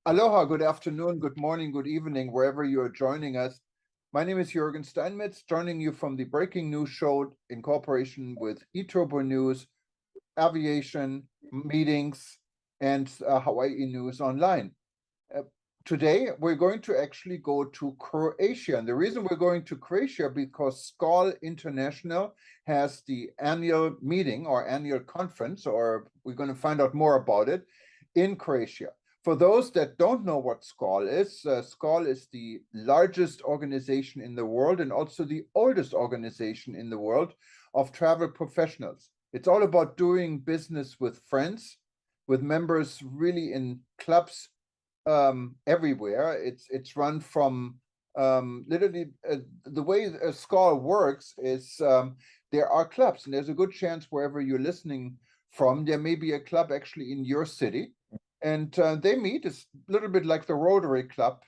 Aloha, good afternoon, good morning, good evening, wherever you are joining us. My name is Jürgen Steinmetz, joining you from the Breaking News Show in cooperation with eTurbo News, Aviation, Meetings, and Hawaii News Online. Today, we're going to actually go to Croatia. And the reason we're going to Croatia because SKAL International has the annual meeting or annual conference, or we're going to find out more about it, in Croatia. For those that don't know what SKAL is the largest organization in the world and also the oldest organization in the world of travel professionals. It's all about doing business with friends, with members really in clubs everywhere. It's run from literally the way SKAL works is there are clubs, and there's a good chance wherever you're listening from, there may be a club actually in your city. And they meet. It's a little bit like the Rotary Club,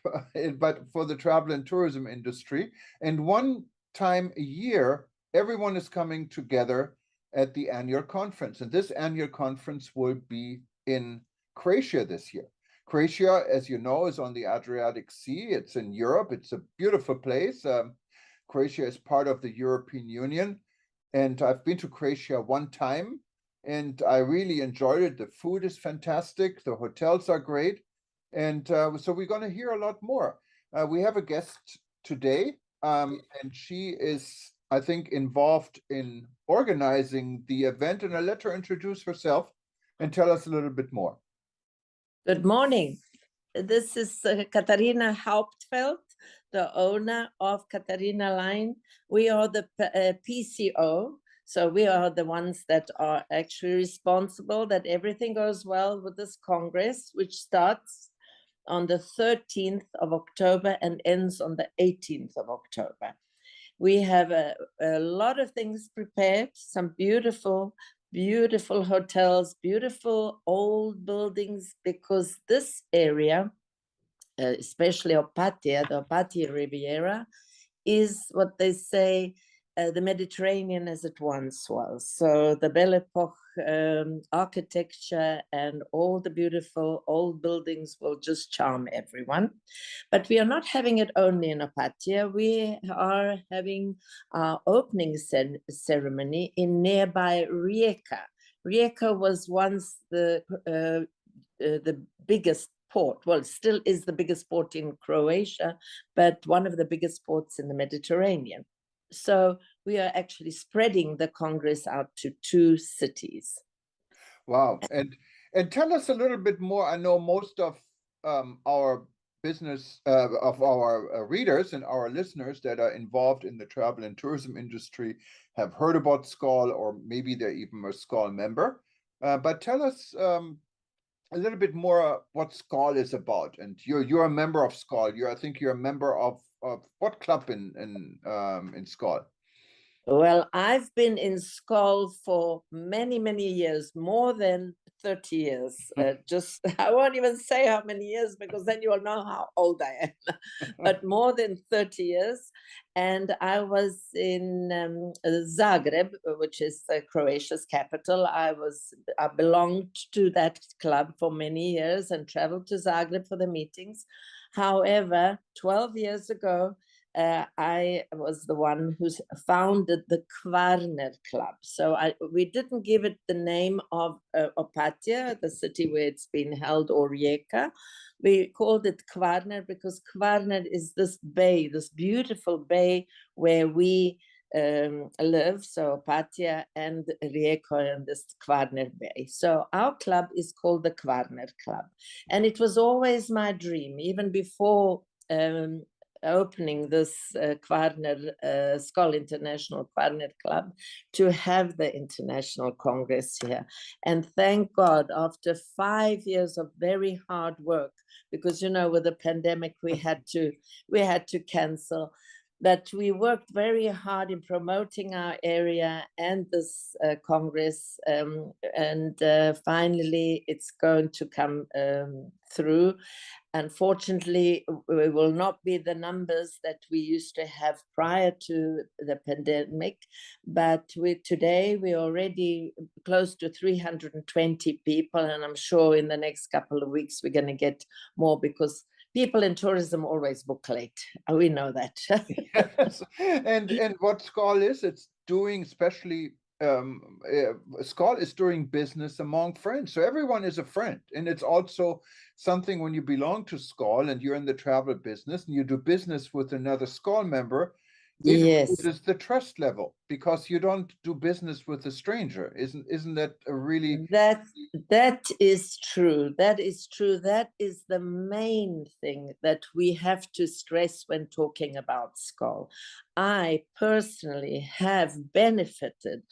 but for the travel and tourism industry. And one time a year, everyone is coming together at the annual conference. And this annual conference will be in Croatia this year. Croatia, as you know, is on the Adriatic Sea. It's in Europe. It's a beautiful place. Croatia is part of the European Union. And I've been to Croatia one time, and I really enjoyed it. The food is fantastic. The hotels are great. And so we're going to hear a lot more. We have a guest today, and she is, I think, involved in organizing the event. And I'll let her introduce herself and tell us a little bit more. Good morning. This is Katarina Hauptfeld, the owner of Katarina Line. We are the PCO. So we are the ones that are actually responsible that everything goes well with this Congress, which starts on the 13th of October and ends on the 18th of October. We have a lot of things prepared, some beautiful hotels, beautiful old buildings, because this area, especially Opatija, the Opatija Riviera, is what they say, the Mediterranean as it once was. So the Belle Epoque architecture and all the beautiful old buildings will just charm everyone. But we are not having it only in Opatija. We are having our opening ceremony in nearby Rijeka. Rijeka was once the biggest port. Well, it still is the biggest port in Croatia, but one of the biggest ports in the Mediterranean. So we are actually spreading the Congress out to 2 cities. Wow. And tell us a little bit more. I know most of our business, of our readers and our listeners that are involved in the travel and tourism industry have heard about SKAL, or maybe they're even a SKAL member. But tell us a little bit more what SKAL is about. And you're a member of SKAL. I think you're a member of what club in SKAL? Well, I've been in SKAL for many years, more than 30 years. I won't even say how many years, because then you will know how old I am. But more than 30 years. And I was in Zagreb, which is Croatia's capital. I belonged to that club for many years and traveled to Zagreb for the meetings. However, 12 years ago, I was the one who founded the Kvarner Club. So we didn't give it the name of Opatija, the city where it's been held, or Rijeka. We called it Kvarner because Kvarner is this bay, this beautiful bay where we live, so Opatija and Rijeka in this Kvarner Bay. So our club is called the Kvarner Club. And it was always my dream, even before opening this SKAL International Kvarner Club, to have the International Congress here. And thank God, after 5 years of very hard work, because, you know, with the pandemic, we had to cancel. But we worked very hard in promoting our area and this Congress, and finally it's going to come through. Unfortunately, we will not be the numbers that we used to have prior to the pandemic, but today we're already close to 320 people, and I'm sure in the next couple of weeks we're going to get more, because people in tourism always book late. We know that. Yes. And what SKAL is, it's doing, especially SKAL is doing business among friends. So everyone is a friend. And it's also something when you belong to SKAL and you're in the travel business and you do business with another SKAL member, it Yes. raises the trust level, because you don't do business with a stranger. Isn't that a really... That is true. That is true. That is the main thing that we have to stress when talking about SKAL. I personally have benefited,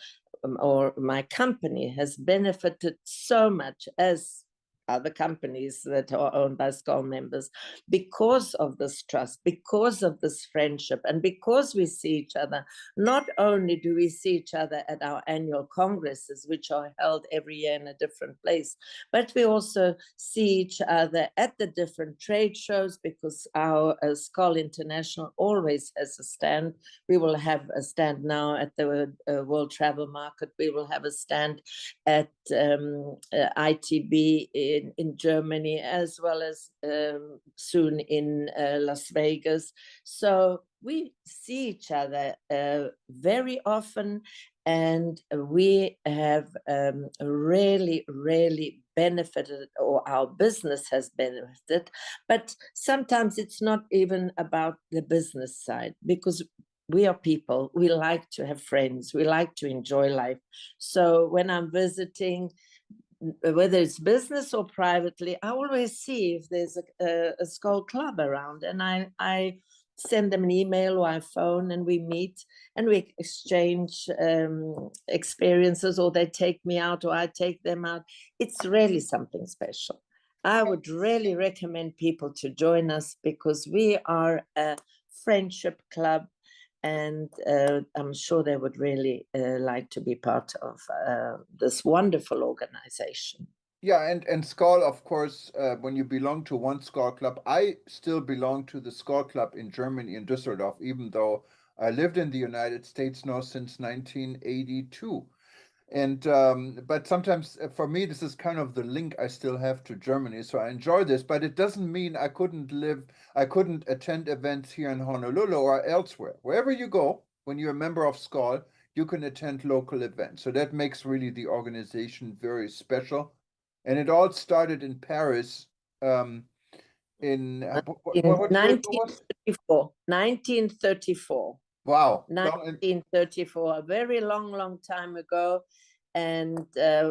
or my company has benefited so much, as other companies that are owned by SKAL members, because of this trust, because of this friendship, and because we see each other. Not only do we see each other at our annual congresses, which are held every year in a different place, but we also see each other at the different trade shows, because our SKAL International always has a stand. We will have a stand now at the World Travel Market. We will have a stand at ITB in Germany, as well as soon in Las Vegas. So we see each other very often, and we have really, really benefited, or our business has benefited. But sometimes it's not even about the business side, because we are people. We like to have friends. We like to enjoy life. So when I'm visiting, whether it's business or privately, I always see if there's a SKAL club around, and I send them an email or I phone, and we meet and we exchange experiences, or they take me out or I take them out. It's really something special. I would really recommend people to join us, because we are a friendship club, and I'm sure they would really like to be part of this wonderful organization. Yeah, and SKAL, of course, when you belong to one SKAL club, I still belong to the SKAL club in Germany, in Düsseldorf, even though I lived in the United States now since 1982. And but sometimes for me, this is kind of the link I still have to Germany. So I enjoy this, but it doesn't mean I couldn't attend events here in Honolulu or elsewhere. Wherever you go, when you're a member of SKAL, you can attend local events. So that makes really the organization very special. And it all started in Paris in what year it was? 1934. 1934. Wow. 1934, a very long, long time ago. And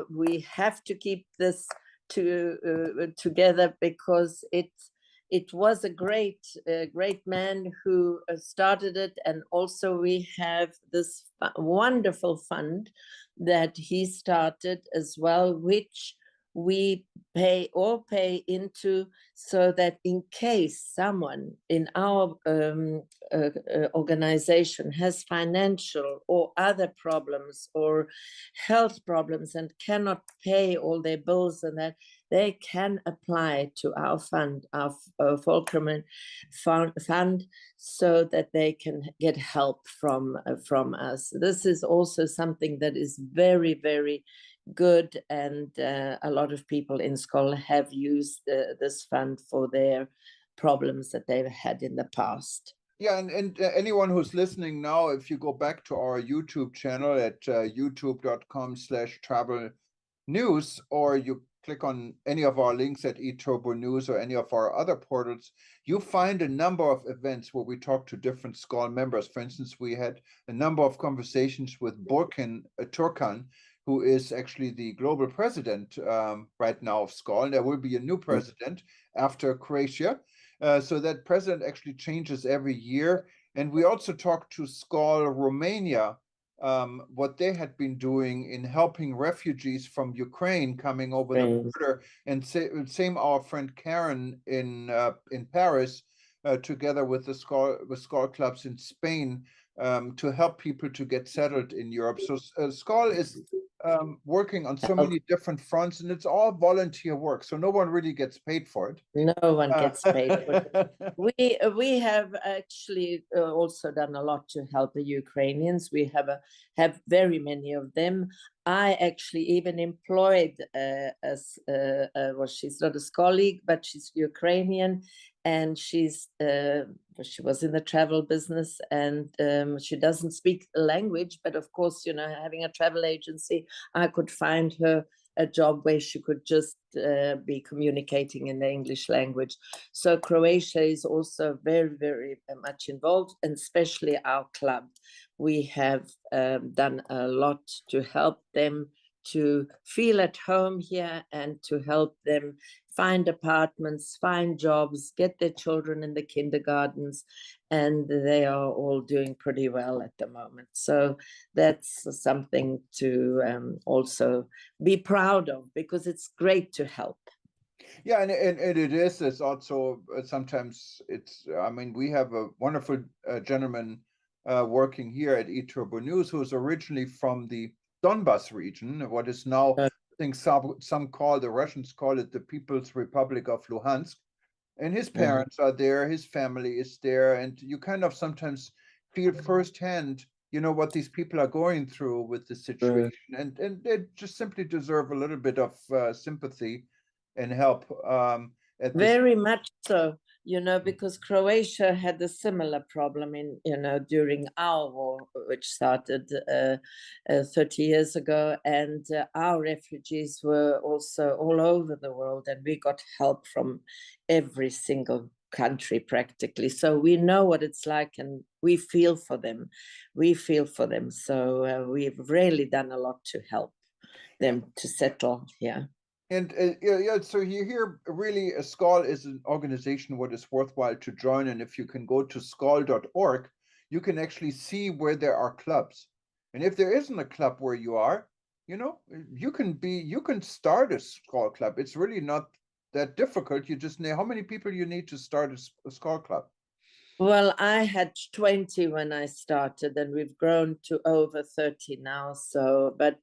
we have to keep this together, because it was a great man who started it. And also we have this wonderful fund that he started as well, which we pay into, so that in case someone in our organization has financial or other problems or health problems and cannot pay all their bills, and that they can apply to our fund, our Fulcrum fund, so that they can get help from us. This is also something that is very, very good, and a lot of people in SKAL have used this fund for their problems that they've had in the past. Yeah, and anyone who's listening now, if you go back to our YouTube channel at youtube.com/travel news, or you click on any of our links at eTurbo News or any of our other portals, you find a number of events where we talk to different SKAL members. For instance, we had a number of conversations with Burkan Turkan, who is actually the global president right now of SKAL. There will be a new president after Croatia. So that president actually changes every year. And we also talked to SKAL Romania, what they had been doing in helping refugees from Ukraine coming over the border. And same our friend Karen in Paris, together with the SKAL clubs in Spain, to help people to get settled in Europe. So SKAL is working on so many different fronts, and it's all volunteer work, so no one really gets paid for it. No one gets paid for it. We have actually also done a lot to help the Ukrainians. We have very many of them. I actually even employed well, she's not a colleague, but she's Ukrainian, and she was in the travel business, and she doesn't speak the language, but of course, you know, having a travel agency, I could find her a job where she could just be communicating in the English language. So Croatia is also very, very much involved, and especially our club. We have done a lot to help them to feel at home here and to help them find apartments, find jobs, get their children in the kindergartens, and they are all doing pretty well at the moment. So that's something to also be proud of, because it's great to help. Yeah, and it is. It's also sometimes it's. I mean, we have a wonderful gentleman working here at eTurbo News who's originally from the Donbas region, what is now, I think some call, the Russians call it the People's Republic of Luhansk. And his parents are there, his family is there, and you kind of sometimes feel firsthand, you know, what these people are going through with the situation, and they just simply deserve a little bit of sympathy and help. Very much so, you know, because Croatia had a similar problem in, you know, during our war, which started 30 years ago, and our refugees were also all over the world, and we got help from every single country practically. So we know what it's like, and we feel for them. We feel for them. So we've really done a lot to help them to settle here. And yeah, so you hear really SKAL is an organization what is worthwhile to join. And if you can go to skal.org, you can actually see where there are clubs. And if there isn't a club where you are, you know, you can start a SKAL club. It's really not that difficult. You just know how many people you need to start a SKAL club. Well, I had 20 when I started, and we've grown to over 30 now. So, but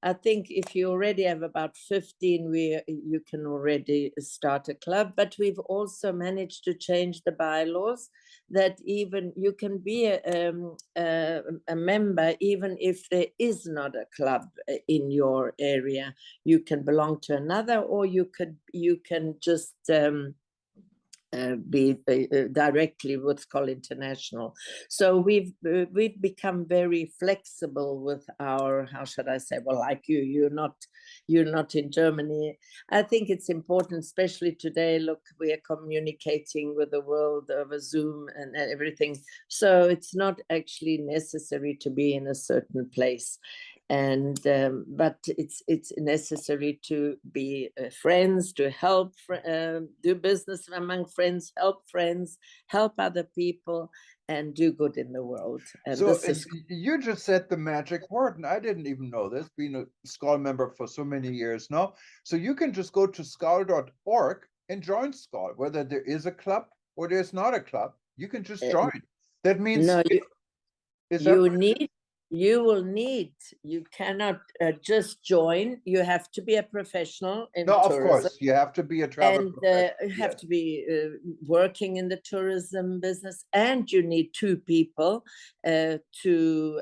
I think if you already have about 15, you can already start a club. But we've also managed to change the bylaws that even you can be a member, even if there is not a club in your area. You can belong to another, or you can just be directly with SKAL International. So we've become very flexible with our, how should I say, well, like you're not in Germany. I think it's important, especially today. Look, we are communicating with the world over Zoom and everything. So it's not actually necessary to be in a certain place. And but it's necessary to be friends, to help, do business among friends, help other people, and do good in the world. And so this is, you just said the magic word, and I didn't even know this, being a SKAL member for so many years now. So you can just go to skal.org and join SKAL, whether there is a club or there's not a club. You can just join. That means no, you you cannot just join. You have to be a professional in tourism. Of course, you have to be a travel and you have to be working in the tourism business, and you need two people to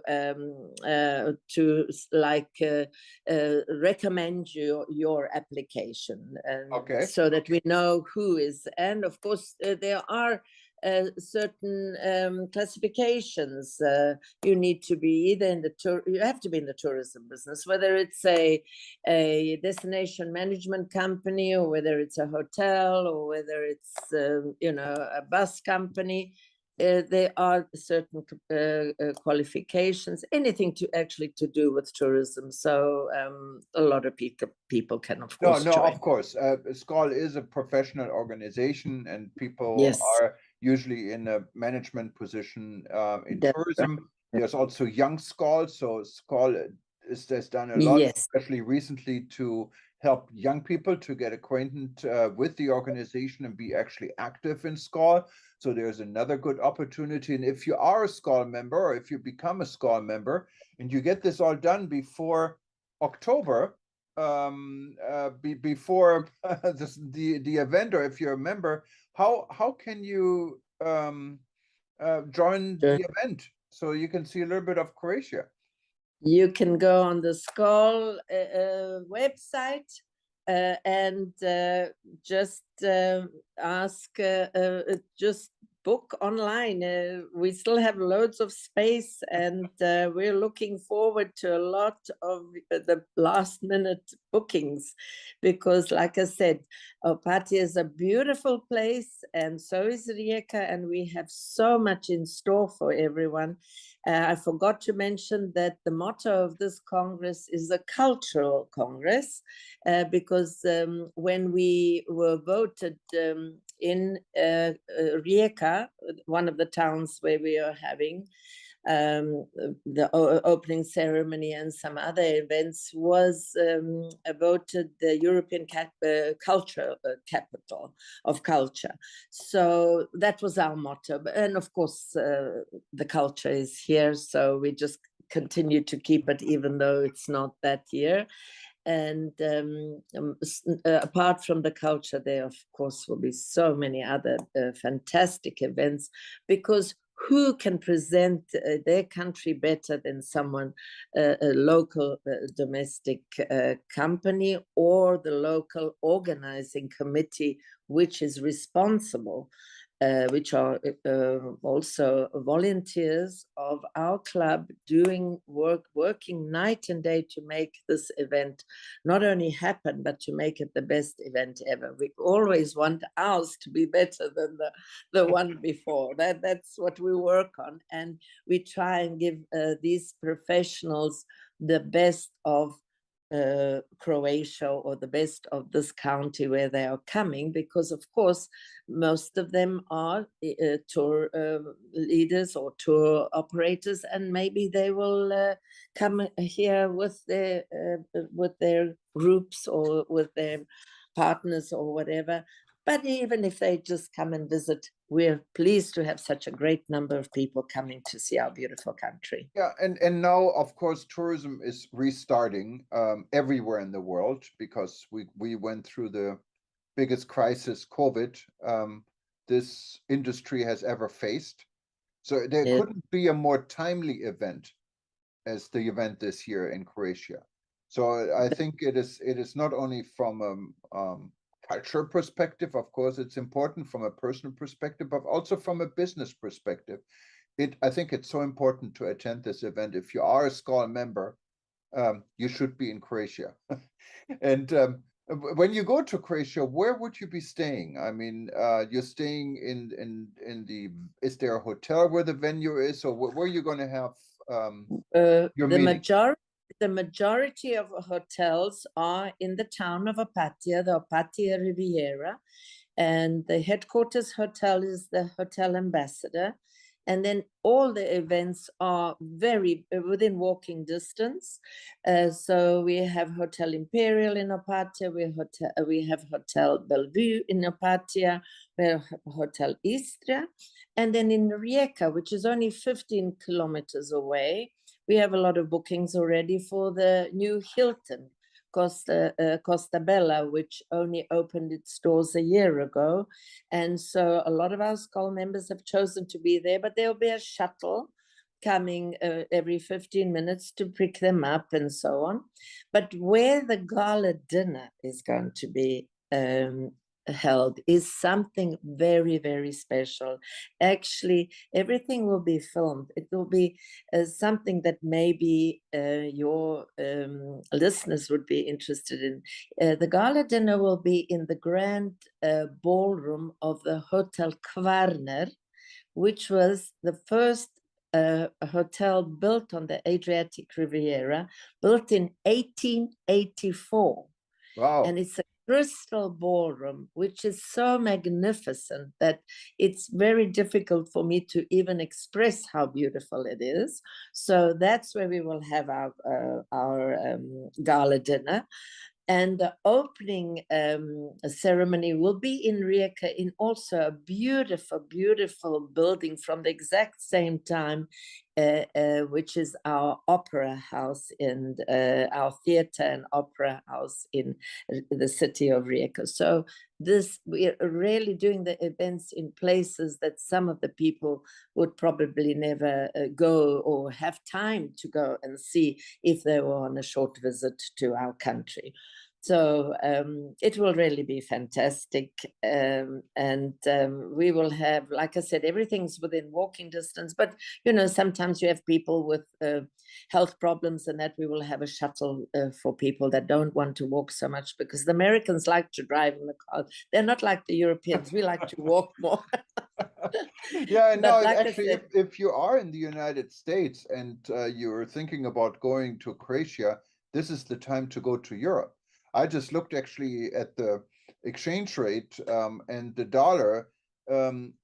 recommend your application, so that we know who is. And of course there are certain classifications. You need to be either in you have to be in the tourism business, whether it's a destination management company, or whether it's a hotel, or whether it's you know, a bus company. There are certain qualifications, anything to do with tourism. So a lot of people can, of course, join. Of course. SKAL is a professional organization, and people are usually in a management position in tourism. Right. There's also young SKAL, so SKAL has done a lot, especially recently, to help young people to get acquainted with the organization and be actually active in SKAL. So there's another good opportunity. And if you are a SKAL member, or if you become a SKAL member, and you get this all done before October, before the event, or if you're a member, how can you join the event so you can see a little bit of Croatia? You can go on the SKAL website and just ask, just book online. We still have loads of space, and we're looking forward to a lot of the last minute bookings, because like I said, Opatija is a beautiful place, and so is RIJEKA, and we have so much in store for everyone. I forgot to mention that the motto of this Congress is a cultural Congress, because when we were voted in RIJEKA, one of the towns where we are having the opening ceremony and some other events, was voted the European culture capital of culture. So that was our motto. And of course, the culture is here, so we just continue to keep it, even though it's not that year. And apart from the culture, there, of course, will be so many other fantastic events, because who can present their country better than someone, a local domestic company, or the local organizing committee, which is responsible, which are also volunteers of our club, doing working night and day to make this event not only happen, but to make it the best event ever. We always want ours to be better than the one before. That's what we work on, and we try and give these professionals the best of Croatia, or the best of this county where they are coming, because of course most of them are tour leaders or tour operators, and maybe they will come here with their groups or with their partners or whatever. But even if they just come and visit, we're pleased to have such a great number of people coming to see our beautiful country. Yeah, and now, of course, tourism is restarting everywhere in the world, because we went through the biggest crisis, COVID, this industry has ever faced. So there couldn't be a more timely event as the event this year in Croatia. So I think it is not only from culture perspective, of course, it's important from a personal perspective, but also from a business perspective. I think it's so important to attend this event. If you are a SKAL member, you should be in Croatia. And when you go to Croatia, where would you be staying? I mean, you're staying in the, is there a hotel where the venue is, or where are you going to have your meeting? The majority of hotels are in the town of Opatija, the Opatija Riviera, and the headquarters hotel is the Hotel Ambassador. And then all the events are very within walking distance. So we have Hotel Imperial in Opatija, we have Hotel Bellevue in Opatija, we have Hotel Istria. And then in RIJEKA, which is only 15 kilometers away, we have a lot of bookings already for the new Hilton, Costa Bella, which only opened its doors a year ago. And so a lot of our SKAL members have chosen to be there, but there'll be a shuttle coming every 15 minutes to pick them up and so on. But where the gala dinner is going to be held is something very, very special. Actually, everything will be filmed. It will be something that maybe your listeners would be interested in. The gala dinner will be in the grand ballroom of the Hotel Kvarner, which was the first hotel built on the Adriatic Riviera, built in 1884. Wow. And it's a crystal ballroom, which is so magnificent that it's very difficult for me to even express how beautiful it is. So that's where we will have our gala dinner. And the opening ceremony will be in Rijeka, in also a beautiful, beautiful building from the exact same time, which is our opera house and our theater and opera house in the city of Rijeka. So we are really doing the events in places that some of the people would probably never go or have time to go and see if they were on a short visit to our country. So it will really be fantastic. We will have, like I said, everything's within walking distance, but, you know, sometimes you have people with health problems, and that we will have a shuttle for people that don't want to walk so much, because the Americans like to drive in the car. They're not like the Europeans. We like to walk more. Yeah, no, like actually, said, if you are in the United States and you're thinking about going to Croatia, this is the time to go to Europe. I just looked actually at the exchange rate, and the dollar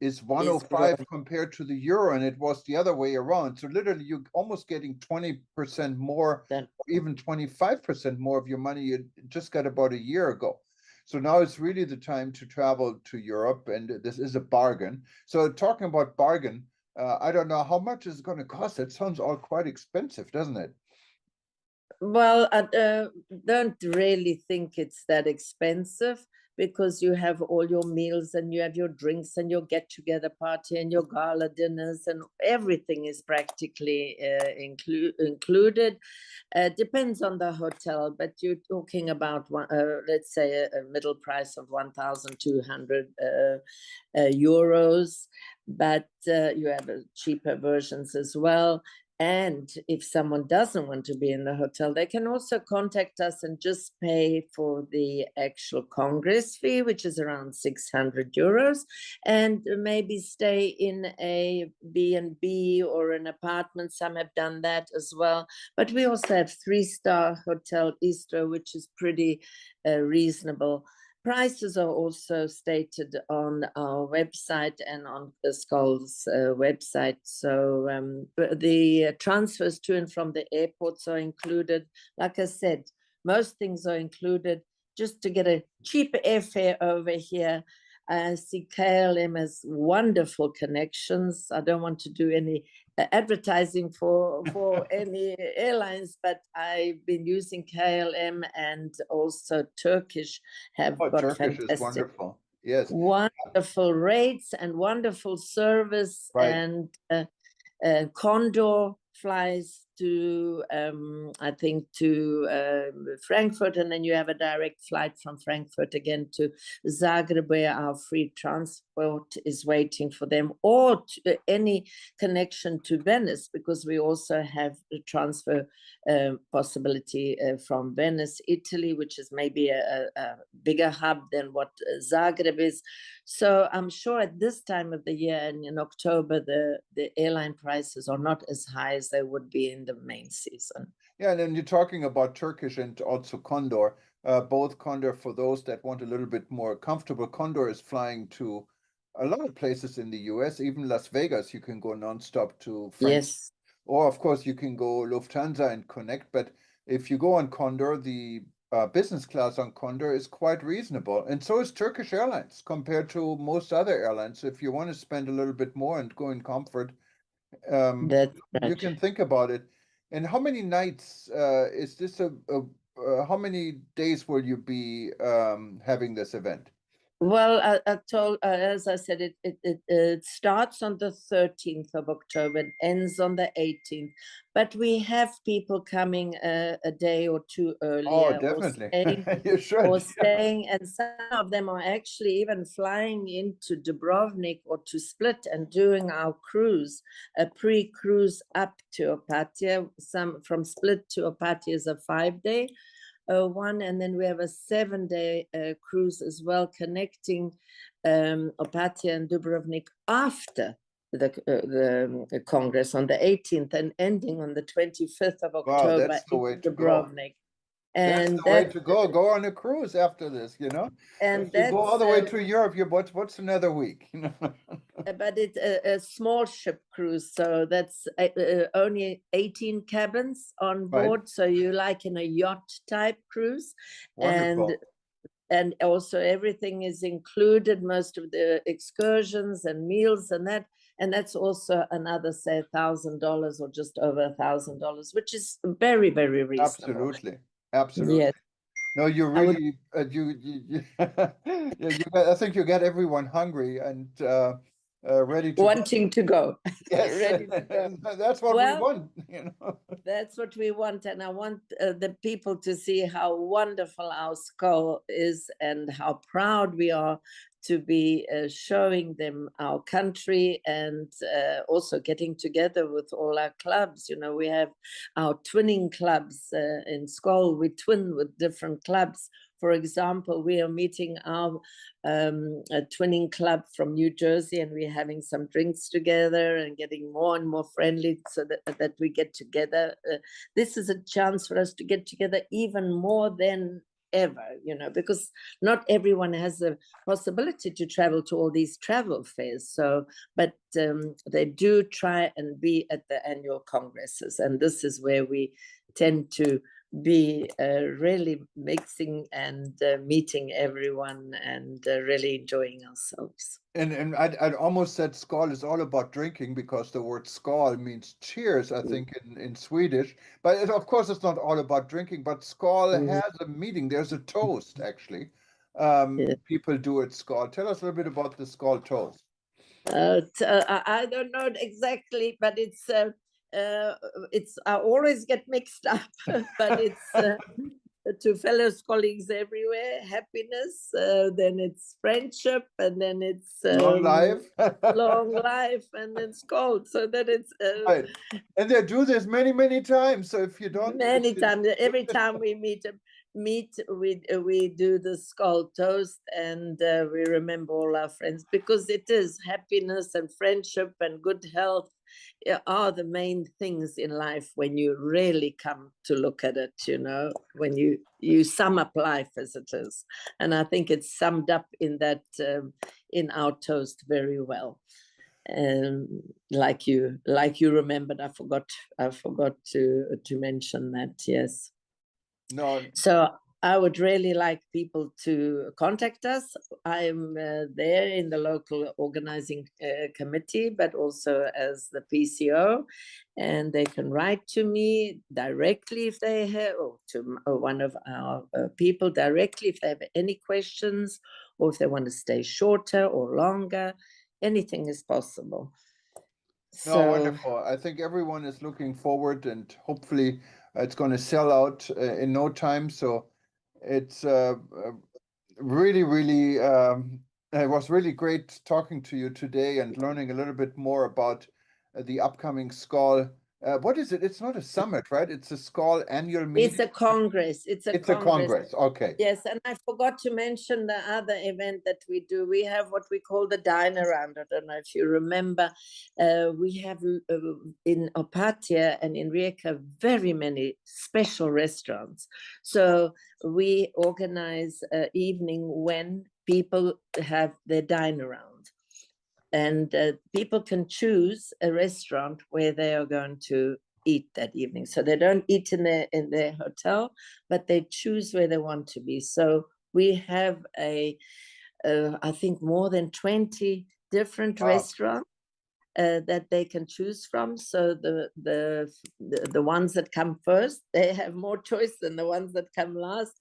is 105 compared to the euro, and it was the other way around. So literally, you're almost getting 20% more, or even 25% more of your money you just got about a year ago. So now it's really the time to travel to Europe, and this is a bargain. So talking about bargain, I don't know how much it's going to cost. It sounds all quite expensive, doesn't it? Well, I don't really think it's that expensive, because you have all your meals and you have your drinks and your get-together party and your gala dinners, and everything is practically included. Depends on the hotel, but you're talking about let's say a middle price of 1,200 euros, but you have cheaper versions as well. And if someone doesn't want to be in the hotel, they can also contact us and just pay for the actual Congress fee, which is around 600 euros, and maybe stay in a B&B or an apartment. Some have done that as well. But we also have 3-star hotel Istro, which is pretty reasonable. Prices are also stated on our website and on the SKAL's website. So the transfers to and from the airports are included. Like I said, most things are included. Just to get a cheap airfare over here, I see KLM has wonderful connections. I don't want to do any advertising for any airlines, but I've been using KLM, and also Turkish have got Turkish fantastic, is wonderful. Yes, wonderful rates and wonderful service. right. And Condor flies to I think to Frankfurt, and then you have a direct flight from Frankfurt again to Zagreb, where our free transport is waiting for them, or to any connection to Venice, because we also have a transfer possibility from Venice, Italy, which is maybe a bigger hub than what Zagreb is. So I'm sure at this time of the year, and in October, the airline prices are not as high as they would be in the main season. Yeah, and then you're talking about Turkish and also Condor. Both Condor, for those that want a little bit more comfortable, Condor is flying to a lot of places in the US, even Las Vegas. You can go nonstop to Frankfurt. Yes. Or, of course, you can go Lufthansa and connect. But if you go on Condor, the business class on Condor is quite reasonable. And so is Turkish Airlines compared to most other airlines. If you want to spend a little bit more and go in comfort, That's right. you can think about it. And how many nights is this how many days will you be having this event? Well, I told, as I said, it starts on the 13th of October and ends on the 18th. But we have people coming a day or two earlier. Oh, definitely. You should. Or staying, and some of them are actually even flying into Dubrovnik or to Split and doing our cruise, a pre-cruise up to Opatija. Some from Split to Opatija is a 5-day. One, and then we have a 7-day cruise as well, connecting Opatija and Dubrovnik after the Congress on the 18th and ending on the 25th of October. Wow, that's the way to Dubrovnik. Go. And that's the way to go. Go on a cruise after this, you know. And if you go all the way to Europe, what's another week, you know? But it's a small ship cruise, so that's only 18 cabins on board. Right. So you like in a yacht type cruise. Wonderful. And also everything is included, most of the excursions and meals and that. And that's also another, say, $1,000 or just over $1,000, which is very, very reasonable. Absolutely. Absolutely. Yes. No, you I would- really, I think you got everyone hungry and ready to go. Wanting to go. Yes, Ready to go. that's what we Well, want, you know. That's what we want, and I want the people to see how wonderful our SKAL is and how proud we are to be showing them our country, and also getting together with all our clubs. You know, we have our twinning clubs in SKAL. We twin with different clubs. For example, we are meeting our a twinning club from New Jersey, and we're having some drinks together and getting more and more friendly so that we get together. This is a chance for us to get together even more than ever, you know, because not everyone has the possibility to travel to all these travel fairs. So, but they do try and be at the annual congresses, and this is where we tend to be really mixing and meeting everyone and really enjoying ourselves. And I'd almost said skål is all about drinking because the word skål means cheers, I think, in Swedish. But of course, it's not all about drinking, but skål has a meaning. There's a toast, actually. Yeah. People do at skål. Tell us a little bit about the skål toast. I don't know exactly, but it's I always get mixed up, but it's to fellow colleagues everywhere, happiness, then it's friendship, and then it's Long life. long life, and it's called, so that it's Right. And they do this many, many times. So if you don't, many times, every time we meet, we do the SKAL toast, and we remember all our friends, because it is happiness and friendship and good health are the main things in life when you really come to look at it, you know, when you sum up life as it is. And I think it's summed up in that in our toast very well. Like you remembered, I forgot to mention that. Yes. no. So I would really like people to contact us. I'm there in the local organizing committee, but also as the PCO, and they can write to me directly if they have, or to one of our people directly if they have any questions, or if they want to stay shorter or longer. Anything is possible. No, So wonderful. I think everyone is looking forward, and hopefully it's going to sell out in no time. So it's really, really, it was really great talking to you today and learning a little bit more about the upcoming SKAL. What is it? It's not a summit, right? It's a SKAL annual meeting. it's a congress. It's a Congress. Okay. Yes, and I forgot to mention the other event that we do. We have what we call the dine around. I don't know if you remember. We have in OPATIJA and in RIJEKA very many special restaurants. So we organize an evening when people have their dine around. And people can choose a restaurant where they are going to eat that evening. So they don't eat in their hotel, but they choose where they want to be. So we have I think more than 20 different restaurants that they can choose from. So the ones that come first, they have more choice than the ones that come last.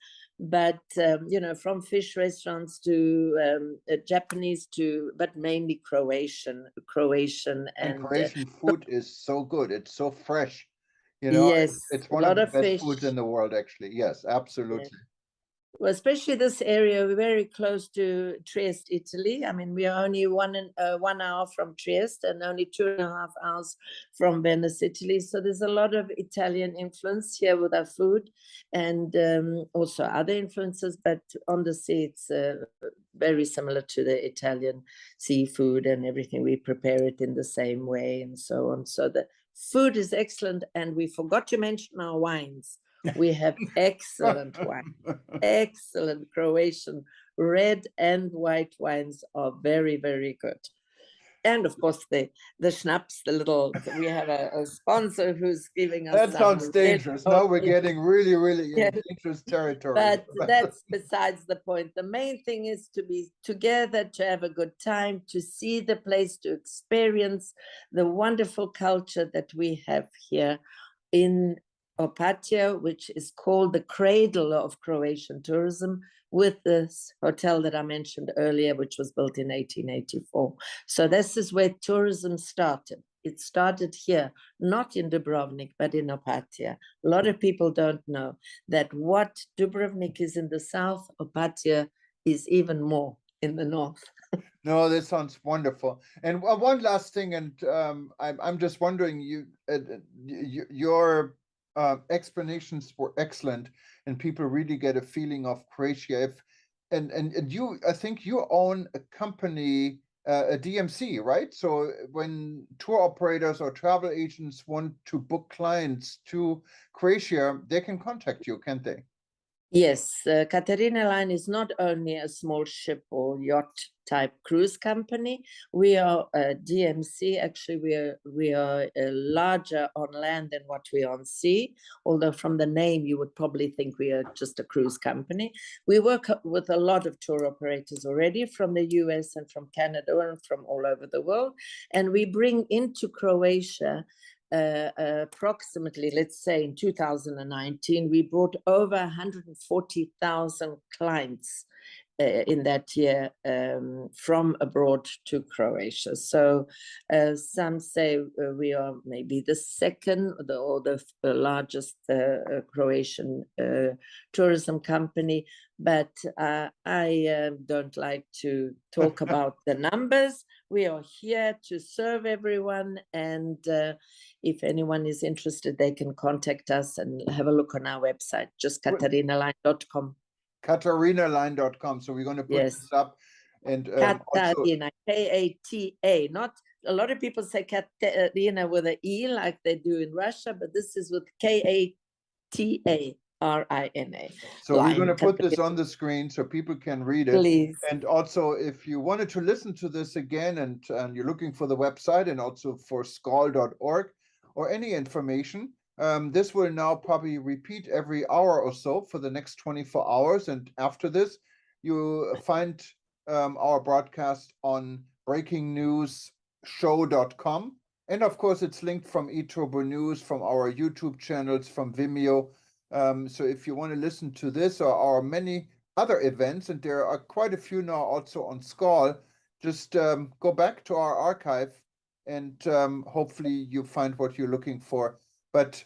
But you know, from fish restaurants to Japanese to, but mainly Croatian And and Croatian food is so good. It's so fresh. You know, yes, it's a one of lot the of best fish. foods in the world, actually. Yes, absolutely. Well, especially this area, we're very close to Trieste, Italy. I mean, we are only 1 hour from Trieste and only 2.5 hours from Venice, Italy. So there's a lot of Italian influence here with our food, and also other influences. But on the sea, it's very similar to the Italian seafood and everything. We prepare it in the same way and so on. So the food is excellent, and we forgot to mention our wines. We have excellent wine, excellent Croatian red and white wines are very, very good. And of course, the schnapps, we have a sponsor who's giving us That some sounds dangerous. Now we're getting really, really Yeah. in dangerous territory. But that's besides the point. The main thing is to be together, to have a good time, to see the place, to experience the wonderful culture that we have here in Opatija, which is called the cradle of Croatian tourism, with this hotel that I mentioned earlier, which was built in 1884. So this is where tourism started. It started here, not in Dubrovnik, but in Opatija. A lot of people don't know that what Dubrovnik is in the south, Opatija is even more in the north. No, this sounds wonderful. And one last thing, and I'm just wondering, your explanations were excellent, and people really get a feeling of Croatia. And you, I think you own a company, a DMC, right? So when tour operators or travel agents want to book clients to Croatia, they can contact you, can't they? Yes, Katarina Line is not only a small ship or yacht type cruise company. We are a DMC. Actually, we are larger on land than what we are on sea. Although from the name, you would probably think we are just a cruise company. We work with a lot of tour operators already from the US and from Canada and from all over the world. And we bring into Croatia approximately, let's say in 2019, we brought over 140,000 clients in that year from abroad to Croatia. So some say we are maybe the second or the largest Croatian tourism company, but I don't like to talk about the numbers. We are here to serve everyone, and if anyone is interested, they can contact us and have a look on our website, just katarinaline.com. Katarinaline.com. So we're going to put this up. And Katarina, K-A-T-A, not a lot of people say Katarina with an E like they do in Russia, but this is with K-A-T-A-R-I-N-A. So we're going to put this on the screen so people can read it. Please. And also, if you wanted to listen to this again and you're looking for the website and also for skal.org or any information, this will now probably repeat every hour or so for the next 24 hours. And after this, you find our broadcast on breakingnewsshow.com. And of course, it's linked from eTurbo News, from our YouTube channels, from Vimeo. So if you want to listen to this or our many other events, and there are quite a few now also on SKAL, just go back to our archive and hopefully you find what you're looking for. But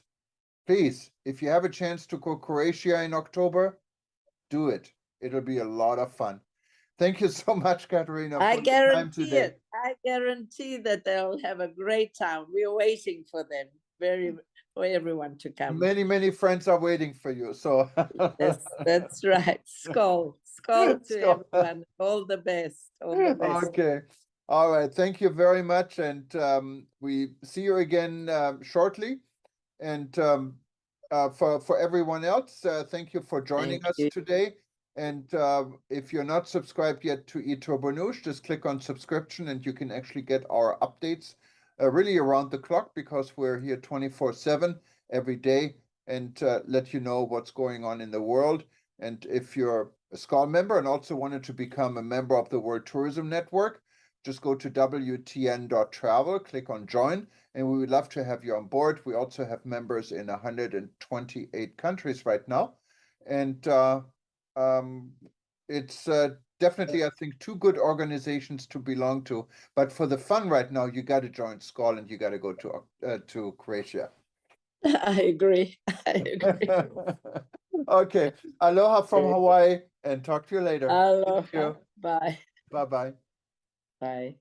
please, if you have a chance to go Croatia in October, do it. It'll be a lot of fun. Thank you so much, Katarina, for your time today. I guarantee that they'll have a great time. We are waiting for them, for everyone to come. Many friends are waiting for you. So that's right. Skål to everyone. All the best. All the best. Okay. All right. Thank you very much. And we see you again shortly. And for everyone else, thank you for joining us today. And if you're not subscribed yet to eTurbo News, just click on subscription and you can actually get our updates really around the clock, because we're here 24/7 every day and let you know what's going on in the world. And if you're a SKAL member and also wanted to become a member of the World Tourism Network, just go to wtn.travel, click on join, and we would love to have you on board. We also have members in 128 countries right now. And it's definitely, I think, two good organizations to belong to. But for the fun right now, you got to join SKAL and you got to go to Croatia. I agree. Okay. Aloha from Hawaii, and talk to you later. Aloha. Bye. Bye-bye. Bye.